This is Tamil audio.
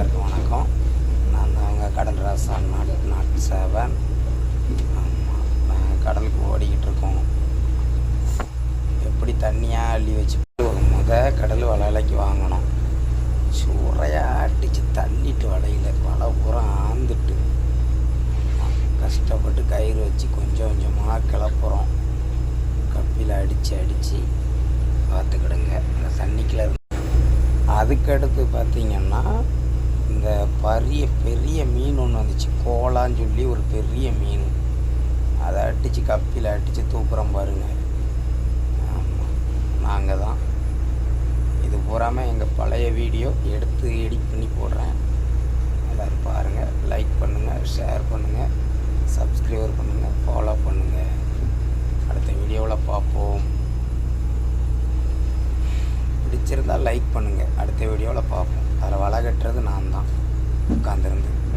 எல்லாருக்கும் வணக்கம். நான் தான் அவங்க கடல் ராசா நாட்டு சேவன். நாங்கள் கடலுக்கு ஓடிக்கிட்டு இருக்கோம். எப்படி தண்ணியாக அள்ளி வச்சு கடல் வலைக்கு வாங்கணும். சூறையாக அடித்து தள்ளிட்டு வலை பூரா ஆந்துட்டு கஷ்டப்பட்டு கயிறு வச்சு கொஞ்சம் கொஞ்சமாக கிளப்புறோம். கப்பியில் அடித்து பார்த்துக்கிடுங்க இந்த தண்ணிக்குள்ள. அதுக்கடுத்து பார்த்திங்கன்னா இந்த பெரிய மீன் ஒன்று வந்துச்சு, கோலான்னு சொல்லி ஒரு பெரிய மீன். அதை அடித்து கப்பியில் அடித்து தூக்குறோம் பாருங்க. ஆமாம், நாங்கள் தான். இது பூராமல் எங்கள் பழைய வீடியோ எடுத்து எடிட் பண்ணி போடுறேன். எல்லோரும் பாருங்கள், லைக் பண்ணுங்கள், ஷேர் பண்ணுங்கள், சப்ஸ்கிரைபர் பண்ணுங்கள், ஃபாலோ பண்ணுங்கள். அடுத்த வீடியோவில் பார்ப்போம். பிடிச்சிருந்தால் லைக் பண்ணுங்கள். அடுத்த வீடியோவில் பார்ப்போம். அதில் வலை கட்டுறது நான் தான்.